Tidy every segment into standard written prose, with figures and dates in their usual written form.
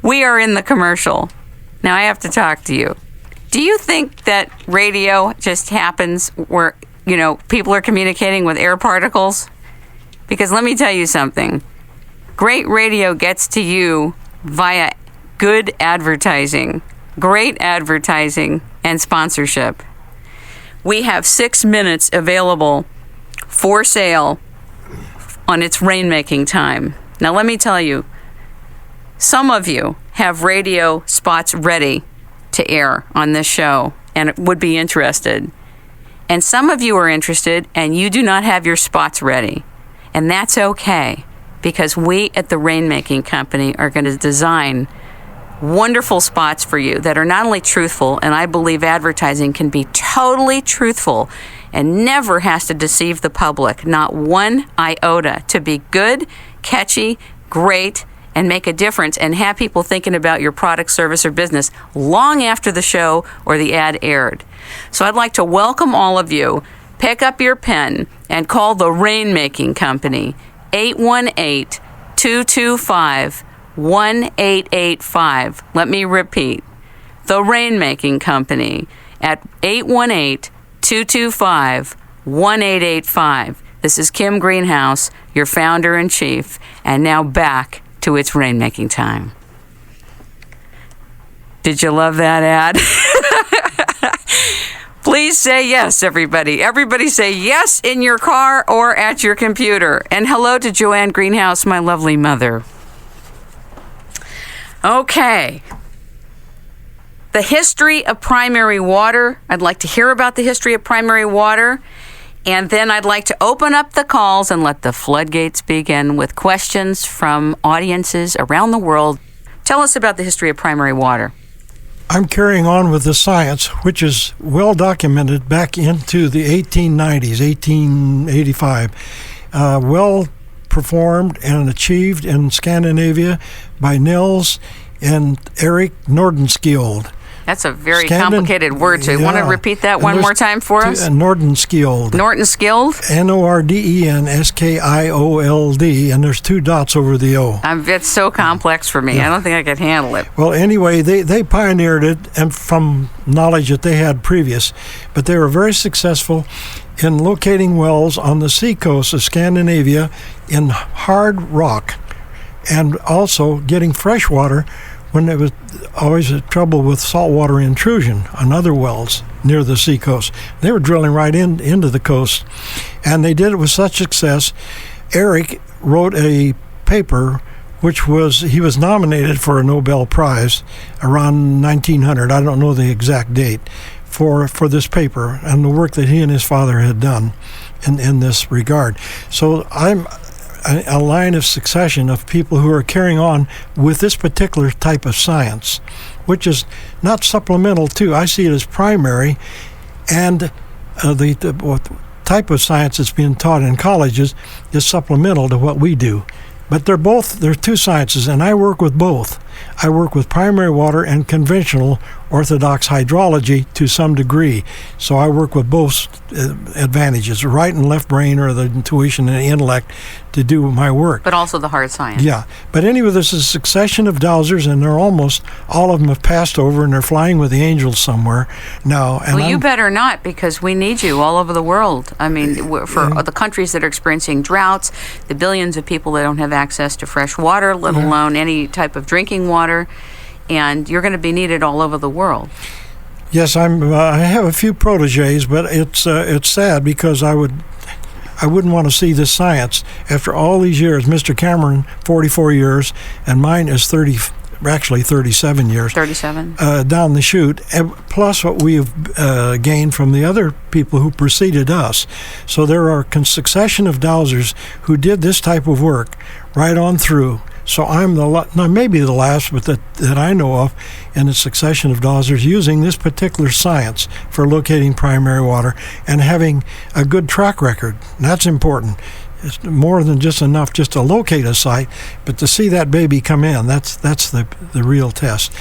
We are in the commercial. Now I have to talk to you. Do you think that radio just happens where, people are communicating with air particles? Because let me tell you something. Great radio gets to you via good advertising, great advertising, and sponsorship. We have 6 minutes available for sale on its rainmaking time. Now let me tell you, some of you have radio spots ready to air on this show and would be interested. And some of you are interested and you do not have your spots ready. And that's okay, because we at the Rainmaking Company are going to design wonderful spots for you that are not only truthful, and I believe advertising can be totally truthful and never has to deceive the public, not one iota, to be good, catchy, great, and make a difference and have people thinking about your product, service, or business long after the show or the ad aired. So I'd like to welcome all of you. Pick up your pen and call the Rainmaking Company, 818-225-1885. Let me repeat, the Rainmaking Company at 818-225-1885. This is Kim Greenhouse, your founder and chief, and now back to its rainmaking time. Did you love that ad? Please say yes, everybody. Everybody say yes in your car or at your computer. And hello to Joanne Greenhouse, my lovely mother. Okay. The history of primary water. I'd like to hear about the history of primary water. And then I'd like to open up the calls and let the floodgates begin with questions from audiences around the world. Tell us about the history of primary water. I'm carrying on with the science, which is well documented back into the 1890s, 1885. Well performed and achieved in Scandinavia by Nils and Erik Nordenskjöld. That's a very complicated word. So you want to repeat that one more time for us? Nordenskjöld. Nordenskjöld? Nordenskjöld, and there's 2 dots over the O. It's so complex for me. Yeah. I don't think I could handle it. Well, anyway, they pioneered it and from knowledge that they had previous, but they were very successful in locating wells on the seacoast of Scandinavia in hard rock, and also getting fresh water when there was always a trouble with saltwater intrusion on other wells near the seacoast. They were drilling right into the coast, and they did it with such success. Erik wrote a paper he was nominated for a Nobel Prize around 1900. I don't know the exact date for this paper and the work that he and his father had done in this regard. So I'm a line of succession of people who are carrying on with this particular type of science, which is not supplemental to, I see it as primary, and the type of science that's being taught in colleges is supplemental to what we do. But they're 2 sciences, and I work with both. I work with primary water and conventional orthodox hydrology to some degree. So I work with both advantages, right and left brain, or the intuition and the intellect, to do my work. But also the hard science. Yeah. But anyway, there's a succession of dowsers, and they're almost all of them have passed over, and they're flying with the angels somewhere now. And you better not, because we need you all over the world. I mean, for the countries that are experiencing droughts, the billions of people that don't have access to fresh water, let alone any type of drinking water, and you're going to be needed all over the world. Yes, I have a few proteges, but it's sad because I wouldn't want to see this science after all these years. Mr. Cameron, 44 years, and mine is 37 years. 37? Down the chute, plus what we have gained from the other people who preceded us. So there are a succession of dowsers who did this type of work right on through. So I'm maybe the last, but that I know of, in a succession of dowsers using this particular science for locating primary water and having a good track record. And that's important. It's more than just enough just to locate a site, but to see that baby come in, that's the real test.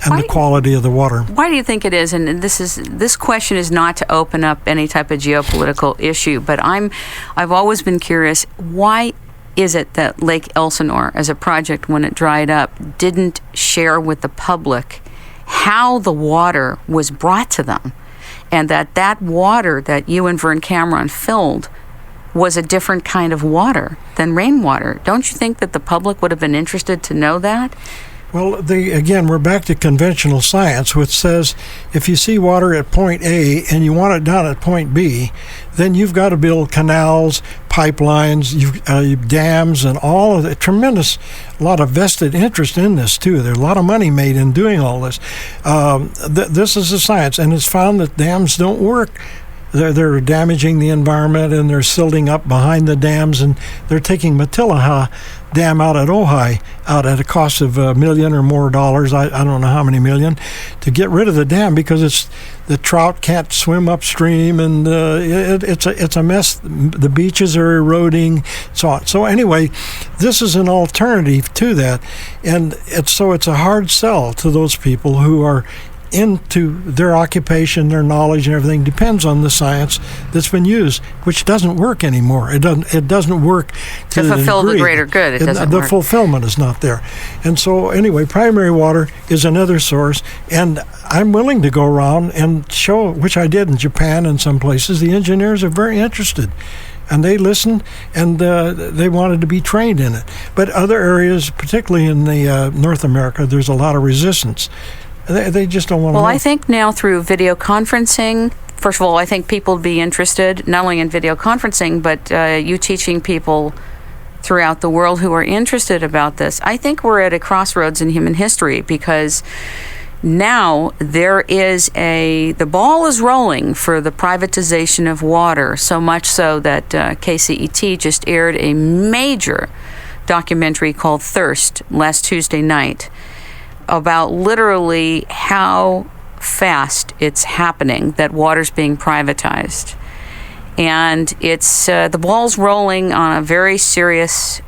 And the quality of the water. Why do you think it is? And this question is not to open up any type of geopolitical issue, but I've always been curious, why is it that Lake Elsinore, as a project when it dried up, didn't share with the public how the water was brought to them, and that water that you and Verne Cameron filled was a different kind of water than rainwater? Don't you think that the public would have been interested to know that? Well, again, we're back to conventional science, which says if you see water at point A and you want it down at point B, then you've got to build canals, pipelines, dams, and all of the tremendous, lot of vested interest in this, too. There's a lot of money made in doing all this. This is a science, and it's found that dams don't work. They're damaging the environment, and they're silting up behind the dams, and they're taking Matilaha Dam out at Ojai out at a cost of $1 million or more dollars, I don't know how many million, to get rid of the dam because the trout can't swim upstream, and it's a mess. The beaches are eroding, so on. So anyway, this is an alternative to that, and it's a hard sell to those people who are into their occupation, their knowledge, and everything depends on the science that's been used, which doesn't work anymore. It doesn't work to fulfill the the greater good. It doesn't the work. fulfillment is not there. And so anyway, primary water is another source, and I'm willing to go around and show, which I did in Japan and some places. The engineers are very interested, and they listened, and they wanted to be trained in it. But other areas, particularly in the North America, there's a lot of resistance. They just don't want to know. Well, I think now through video conferencing, first of all, I think people would be interested not only in video conferencing, but you teaching people throughout the world who are interested about this. I think we're at a crossroads in human history because now there is the ball is rolling for the privatization of water, so much so that KCET just aired a major documentary called Thirst last Tuesday night about literally how fast it's happening that water's being privatized. And it's the ball's rolling on a very serious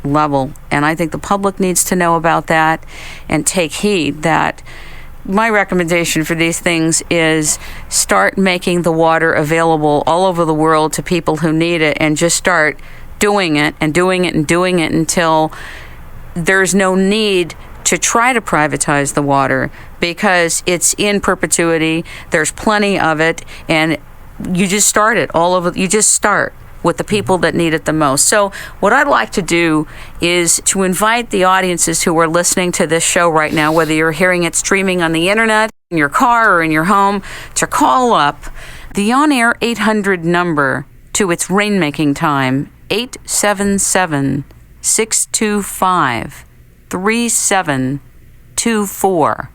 level, and I think the public needs to know about that and take heed that my recommendation for these things is start making the water available all over the world to people who need it, and just start doing it and doing it and doing it until there's no need to try to privatize the water, because it's in perpetuity. There's plenty of it, and you just start it all over. You just start with the people that need it the most. So what I'd like to do is to invite the audiences who are listening to this show right now, whether you're hearing it streaming on the internet, in your car, or in your home, to call up the on-air 800 number to its rainmaking time, 877-625 3724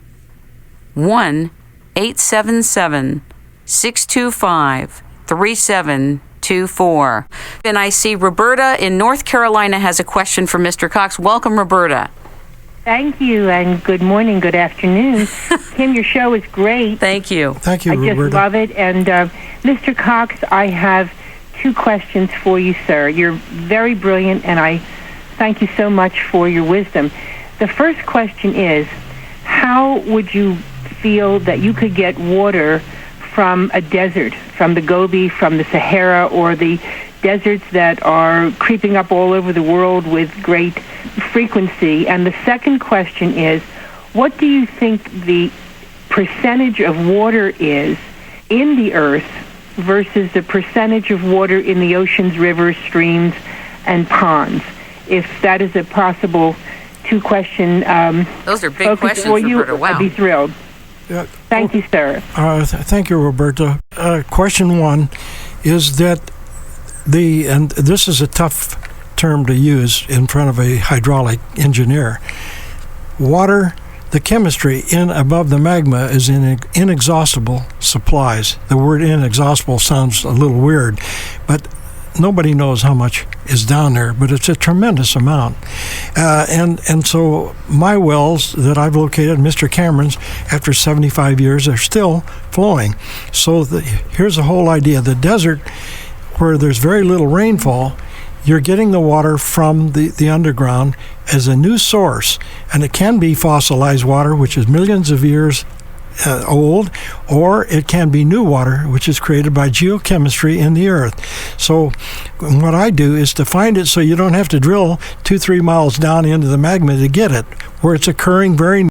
1-877-625-3724. And I see Roberta in North Carolina has a question for Mr. Cox. Welcome, Roberta. Thank you, and good morning, good afternoon. Tim, your show is great. Thank you. Thank you, Roberta. I Roberta. just love it. And Mr. Cox, I have two questions for you, sir. You're very brilliant, and I thank you so much for your wisdom. The first question is, how would you feel that you could get water from a desert, from the Gobi, from the Sahara, or the deserts that are creeping up all over the world with great frequency? And the second question is, what do you think the percentage of water is in the earth versus the percentage of water in the oceans, rivers, streams, and ponds? If that is a possible two-question those are big questions for you, Roberta. Wow. I'd be thrilled. Thank you, sir. Thank you, Roberta. Question one is that and this is a tough term to use in front of a hydraulic engineer. Water, the chemistry above the magma is in inexhaustible supplies. The word inexhaustible sounds a little weird, but nobody knows how much is down there, but it's a tremendous amount. And so my wells that I've located, Mr. Cameron's, after 75 years, are still flowing. So here's the whole idea. The desert, where there's very little rainfall, you're getting the water from the underground as a new source, and it can be fossilized water, which is millions of years old, or it can be new water, which is created by geochemistry in the earth. So what I do is to find it so you don't have to drill 2-3 miles down into the magma to get it, where it's occurring very